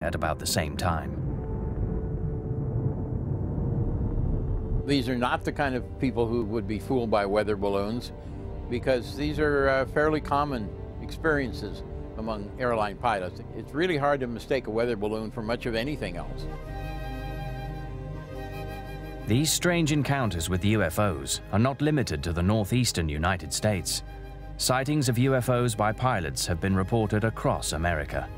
at about the same time. These are not the kind of people who would be fooled by weather balloons, because these are fairly common experiences among airline pilots. It's really hard to mistake a weather balloon for much of anything else. These strange encounters with UFOs are not limited to the northeastern United States. Sightings of UFOs by pilots have been reported across America.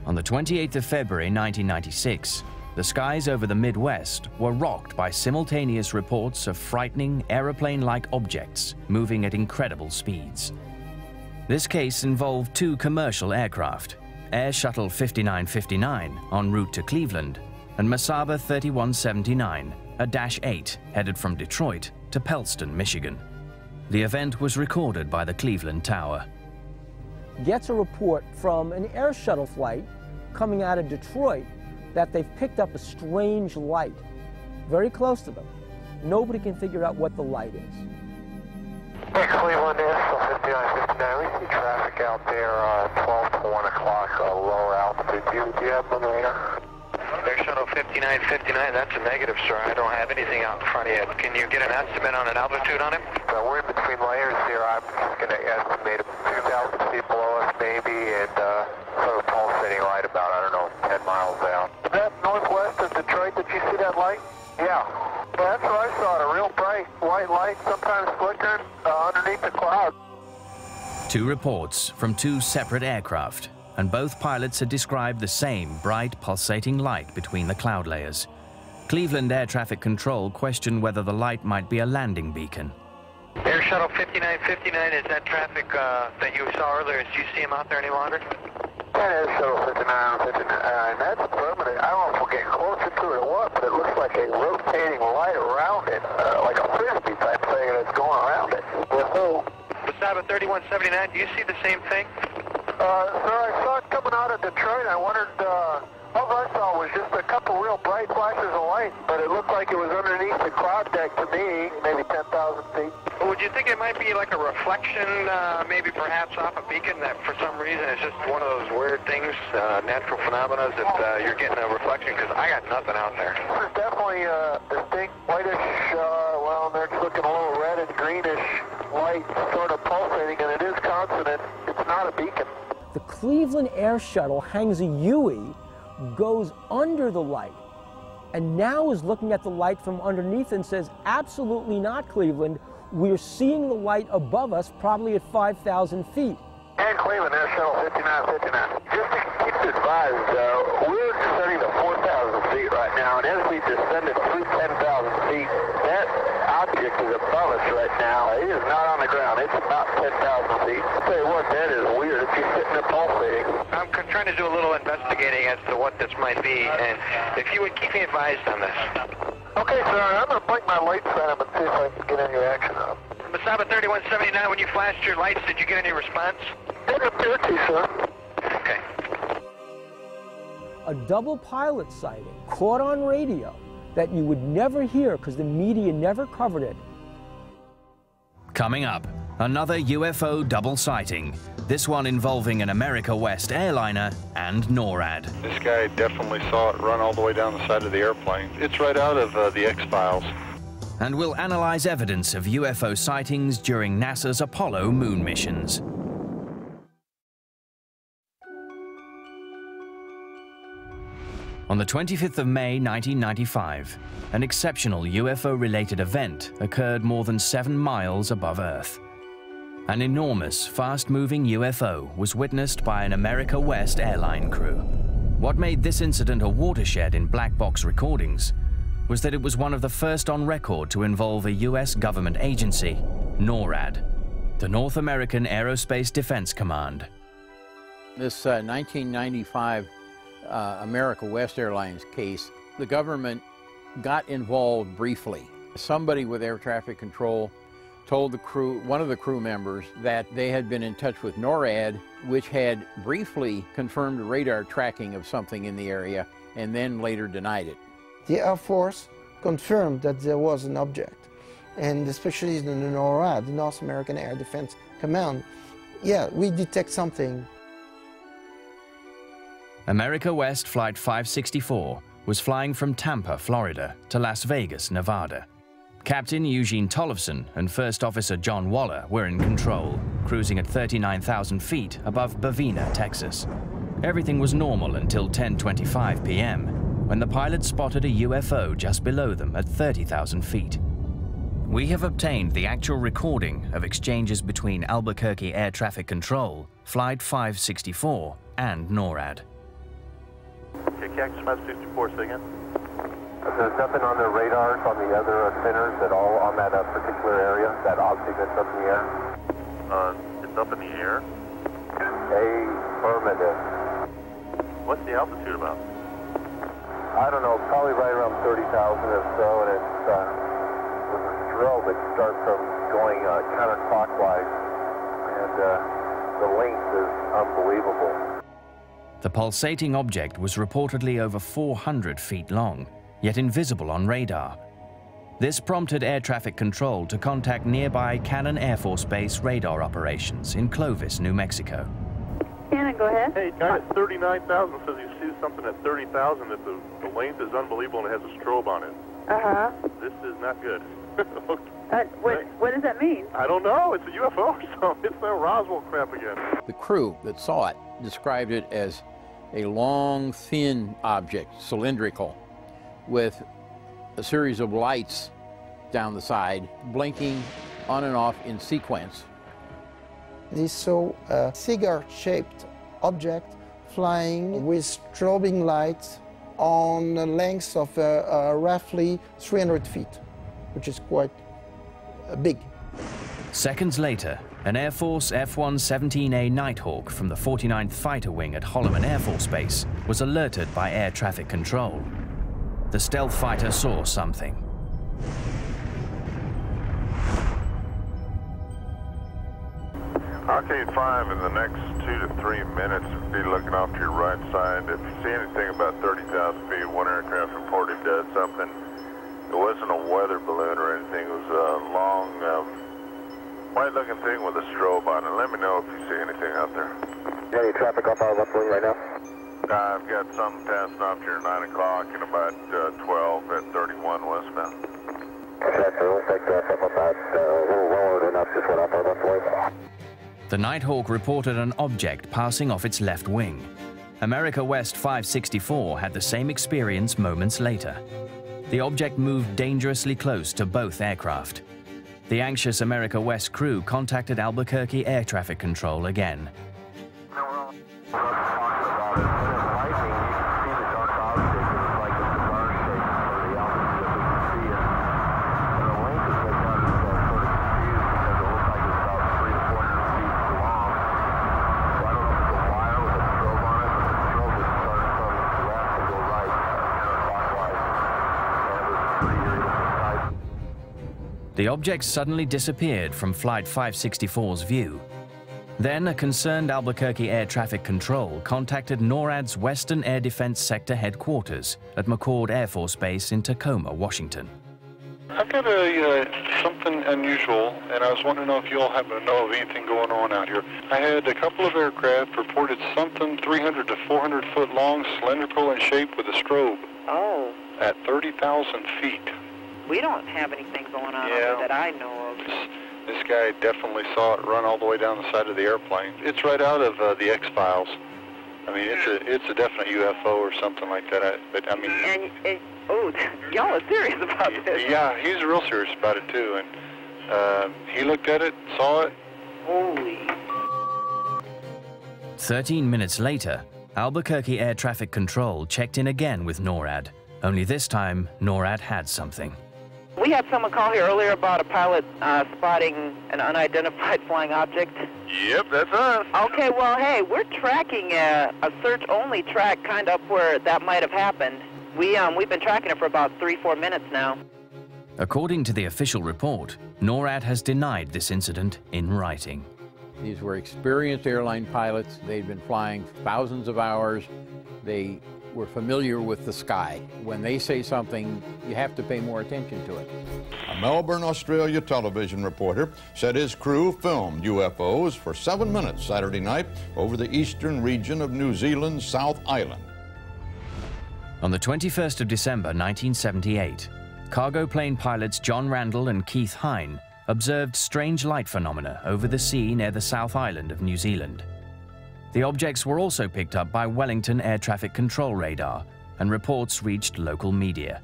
On the 28th of February 1996, the skies over the Midwest were rocked by simultaneous reports of frightening aeroplane-like objects moving at incredible speeds. This case involved two commercial aircraft, Air Shuttle 5959 en route to Cleveland and Mesaba 3179, a Dash 8 headed from Detroit to Pellston, Michigan. The event was recorded by the Cleveland Tower. Gets a report from an air shuttle flight coming out of Detroit that they've picked up a strange light very close to them. Nobody can figure out what the light is. Hey, Cleveland, Air Shuttle 5959, we see traffic out there 12 to 1 o'clock, lower altitude. Do you have the radar? Air Shuttle 5959, that's a negative, sir. I don't have anything out in front of you. Can you get an estimate on an altitude on it? We're in between layers here. I'm just going to estimate 2,000 feet below us maybe, and sort of pulsating right about, I don't know, 10 miles out. Is that northwest of Detroit? Did you see that light? Yeah. Well, that's what I saw, a real bright white light, sometimes flickering underneath the cloud. Two reports from two separate aircraft, and both pilots had described the same bright, pulsating light between the cloud layers. Cleveland Air Traffic Control questioned whether the light might be a landing beacon. Air Shuttle 5959, is that traffic that you saw earlier? Do you see him out there any longer? That is Shuttle 5959, that's permanent. I don't know if we'll get closer to it or what, but it looks like a rotating light around it, like a frisbee type thing that's going around it. Whoa. Mesaba 3179, do you see the same thing? Sir, I saw it coming out of Detroit. I wondered, all I saw was just a couple real bright flashes of light, but it looked like it was underneath the cloud deck to me, maybe 10,000 feet. Would you think it might be like a reflection, maybe perhaps off a beacon that for some reason it's just one of those weird things, natural phenomena that you're getting a reflection? Because I got nothing out there. This is definitely a distinct whitish, well, it's looking a little red and greenish light sort of pulsating, and it is constant. It's not a beacon. The Cleveland Air Shuttle hangs a Huey, goes under the light, and now is looking at the light from underneath and says, absolutely not, Cleveland. We're seeing the light above us, probably at 5,000 feet. And Cleveland Air Shuttle 5959. Just to keep you advised, we're descending to 4,000 feet right now, and as we descended through 10,000 feet, that object is above us right now. It is not on the ground. It's about 10,000 feet. I'll tell you what, that is weird. It's just sitting there pulsating. I'm trying to do a little investigating as to what this might be, and if you would keep me advised on this. Okay, sir. I'm going to blink my lights on him and see if I can get any reaction on him. Mesaba 3179, when you flashed your lights, did you get any response? Didn't appear to, sir. Okay. A double pilot sighting caught on radio that you would never hear because the media never covered it. Coming up, another UFO double sighting, this one involving an America West airliner and NORAD. This guy definitely saw it run all the way down the side of the airplane. It's right out of the X-Files. And we'll analyze evidence of UFO sightings during NASA's Apollo moon missions. On the 25th of May 1995, an exceptional UFO-related event occurred more than 7 miles above Earth. An enormous, fast-moving UFO was witnessed by an America West airline crew. What made this incident a watershed in black box recordings was that it was one of the first on record to involve a US government agency, NORAD, the North American Aerospace Defense Command. This 1995 America West Airlines case, the government got involved briefly. Somebody with air traffic control told the crew, one of the crew members, that they had been in touch with NORAD, which had briefly confirmed radar tracking of something in the area and then later denied it. The Air Force confirmed that there was an object, and especially in the NORAD, the North American Air Defense Command, yeah, we detect something. America West Flight 564 was flying from Tampa, Florida to Las Vegas, Nevada. Captain Eugene Tollefson and First Officer John Waller were in control, cruising at 39,000 feet above Bovina, Texas. Everything was normal until 10:25 p.m., when the pilot spotted a UFO just below them at 30,000 feet. We have obtained the actual recording of exchanges between Albuquerque Air Traffic Control, Flight 564, and NORAD. Okay, Cactus 564, say again. There's nothing on their radars on the other centers at all on that particular area, that object that's up in the air? It's up in the air. Affirmative. What's the altitude about? I don't know, probably right around 30,000 or so, and it's with a strobe that starts from going counterclockwise, and the length is unbelievable. The pulsating object was reportedly over 400 feet long, yet invisible on radar. This prompted air traffic control to contact nearby Cannon Air Force Base radar operations in Clovis, New Mexico. Cannon, go ahead. Hey, guy at 39,000 says he sees something at 30,000 that the length is unbelievable and it has a strobe on it. Uh-huh. This is not good. What does that mean? I don't know. It's a UFO or something. It's that Roswell crap again. The crew that saw it described it as a long, thin object, cylindrical, with a series of lights down the side, blinking on and off in sequence. They saw a cigar-shaped object flying with strobing lights on a length of roughly 300 feet, which is quite big. Seconds later, an Air Force F-117A Nighthawk from the 49th Fighter Wing at Holloman Air Force Base was alerted by air traffic control. The stealth fighter saw something. Arcade 5, in the next 2 to 3 minutes, be looking off to your right side. If you see anything about 30,000 feet, one aircraft reported something. It wasn't a weather balloon or anything. It was a long, white-looking thing with a strobe on it. Let me know if you see anything out there. Any traffic off our left wing right now? I've got some passing off here 9 o'clock and about 12 at 31 westbound. That's it. We'll take that up about a little lower than us, just went off our left wing. The Nighthawk reported an object passing off its left wing. America West 564 had the same experience moments later. The object moved dangerously close to both aircraft. The anxious America West crew contacted Albuquerque Air Traffic Control again. The object suddenly disappeared from Flight 564's view. Then a concerned Albuquerque Air Traffic Control contacted NORAD's Western Air Defense Sector headquarters at McCord Air Force Base in Tacoma, Washington. I've got something unusual, and I was wondering if you all happen to know of anything going on out here. I had a couple of aircraft reported something 300 to 400 foot long, cylindrical in shape with a strobe. Oh. At 30,000 feet. We don't have anything going on over that I know of. This guy definitely saw it run all the way down the side of the airplane. It's right out of the X-Files. I mean, it's a definite UFO or something like that. Y'all are serious about this. Yeah, he's real serious about it too. And he looked at it, saw it. Holy. 13 minutes later, Albuquerque Air Traffic Control checked in again with NORAD. Only this time, NORAD had something. We had someone call here earlier about a pilot spotting an unidentified flying object. Yep, that's us. Okay, well, hey, we're tracking a search-only track kind of up where that might have happened. We've been tracking it for about 3-4 minutes now. According to the official report, NORAD has denied this incident in writing. These were experienced airline pilots. They'd been flying thousands of hours. They We're familiar with the sky. When they say something, you have to pay more attention to it. A Melbourne, Australia television reporter said his crew filmed UFOs for 7 minutes Saturday night over the eastern region of New Zealand's South Island. On the 21st of December 1978, cargo plane pilots John Randall and Keith Hine observed strange light phenomena over the sea near the South Island of New Zealand. The objects were also picked up by Wellington Air Traffic Control radar, and reports reached local media.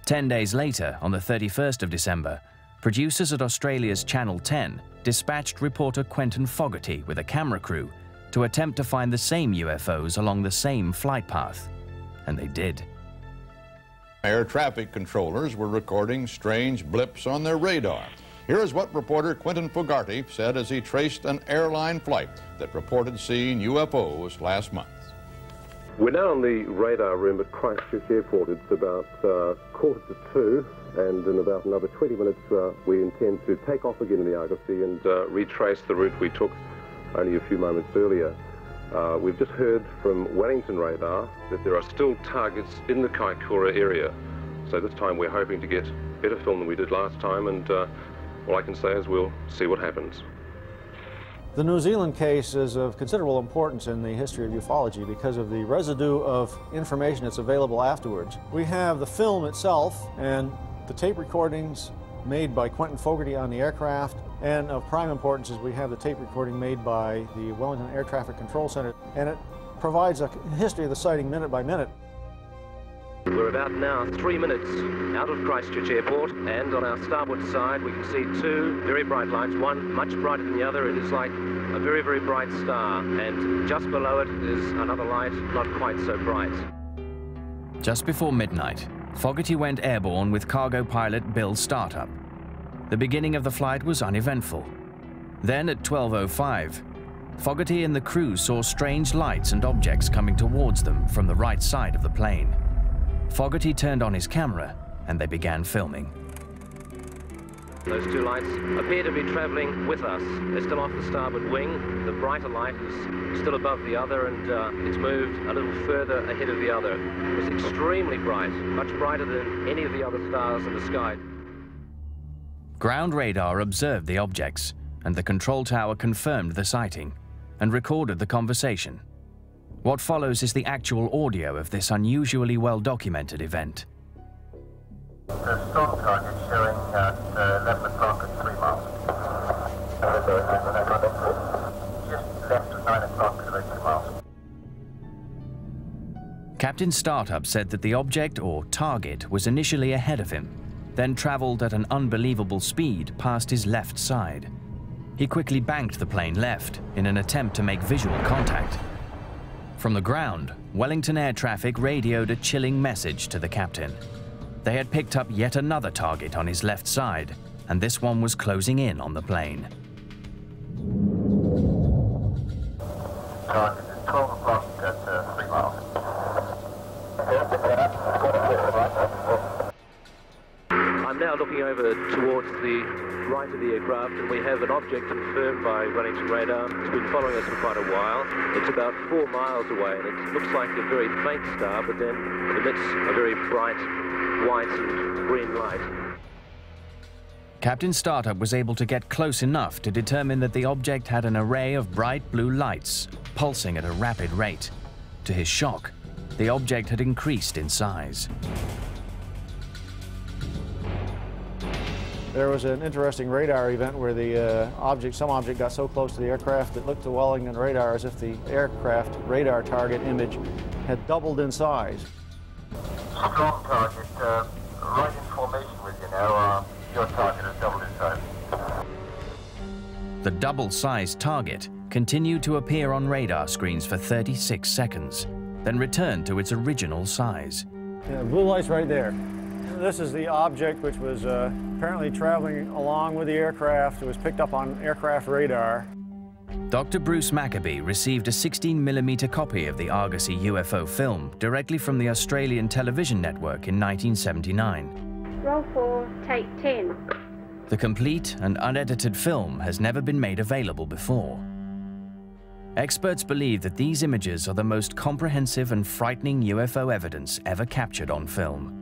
10 days later, on the 31st of December, producers at Australia's Channel 10 dispatched reporter Quentin Fogarty with a camera crew to attempt to find the same UFOs along the same flight path. And they did. Air traffic controllers were recording strange blips on their radar. Here is what reporter Quentin Fogarty said as he traced an airline flight that reported seeing UFOs last month. We're now on the radar room at Christchurch Airport. It's about 1:45, and in about another 20 minutes we intend to take off again in the Argosy and retrace the route we took only a few moments earlier. We've just heard from Wellington radar that there are still targets in the Kaikoura area. So this time we're hoping to get better film than we did last time, and all I can say is we'll see what happens. The New Zealand case is of considerable importance in the history of ufology because of the residue of information that's available afterwards. We have the film itself and the tape recordings made by Quentin Fogarty on the aircraft, and of prime importance is we have the tape recording made by the Wellington Air Traffic Control Center, and it provides a history of the sighting minute by minute. We're about now 3 minutes out of Christchurch Airport, and on our starboard side we can see two very bright lights, one much brighter than the other. It is like a very, very bright star, and just below it is another light, not quite so bright. Just before midnight, Fogarty went airborne with cargo pilot Bill Startup. The beginning of the flight was uneventful. Then at 12:05, Fogarty and the crew saw strange lights and objects coming towards them from the right side of the plane. Fogarty turned on his camera and they began filming. Those two lights appear to be traveling with us. They're still off the starboard wing. The brighter light is still above the other, and it's moved a little further ahead of the other. It was extremely bright, much brighter than any of the other stars in the sky. Ground radar observed the objects, and the control tower confirmed the sighting and recorded the conversation. What follows is the actual audio of this unusually well-documented event. The storm target showing at 11 o'clock at 3 miles. Just left at 9 o'clock at 2 miles. Captain Startup said that the object or target was initially ahead of him, then traveled at an unbelievable speed past his left side. He quickly banked the plane left in an attempt to make visual contact. From the ground, Wellington Air Traffic radioed a chilling message to the captain. They had picked up yet another target on his left side, and this one was closing in on the plane. Target is 12 o'clock at 3 miles. I'm now looking over towards the right of the aircraft, and we have an object confirmed by Wellington radar. It's been following us for quite a while. It's about 4 miles away, and it looks like a very faint star, but then emits a very bright white and green light. Captain Startup was able to get close enough to determine that the object had an array of bright blue lights, pulsing at a rapid rate. To his shock, the object had increased in size. There was an interesting radar event where the some object got so close to the aircraft that looked to Wellington radar as if the aircraft radar target image had doubled in size. Strong target, right in formation with you now. Your target has doubled in size. The double-sized target continued to appear on radar screens for 36 seconds, then returned to its original size. Yeah, blue light's right there. This is the object which was apparently traveling along with the aircraft. It was picked up on aircraft radar. Dr. Bruce Maccabee received a 16mm copy of the Argosy UFO film directly from the Australian television network in 1979. Roll 4, take 10. The complete and unedited film has never been made available before. Experts believe that these images are the most comprehensive and frightening UFO evidence ever captured on film.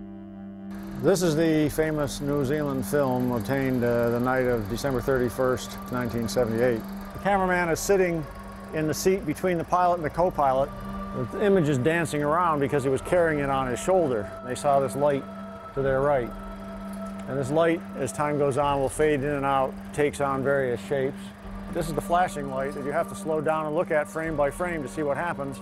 This is the famous New Zealand film obtained the night of December 31st, 1978. The cameraman is sitting in the seat between the pilot and the co-pilot. The image is dancing around because he was carrying it on his shoulder. They saw this light to their right. And this light, as time goes on, will fade in and out, takes on various shapes. This is the flashing light that you have to slow down and look at frame by frame to see what happens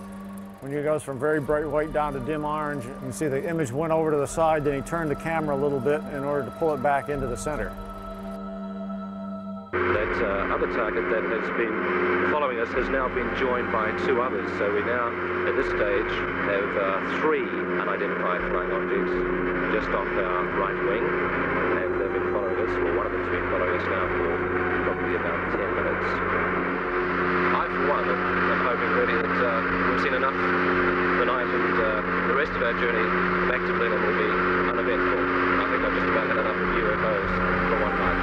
when it goes from very bright white down to dim orange. You can see the image went over to the side, then he turned the camera a little bit in order to pull it back into the center. That other target that has been following us has now been joined by two others. So we now, at this stage, have three unidentified flying objects just off our right wing. And they've been following us, or one of them's been following us now for probably about 10 minutes. I, for one, am hoping really that we've seen enough tonight and the rest of our journey back to Berlin will be uneventful. I think I've just about had enough of UFOs for one night.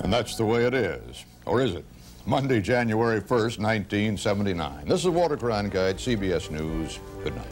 And that's the way it is. Or is it? Monday, January 1st, 1979. This is Walter Cronkite, CBS News. Good night.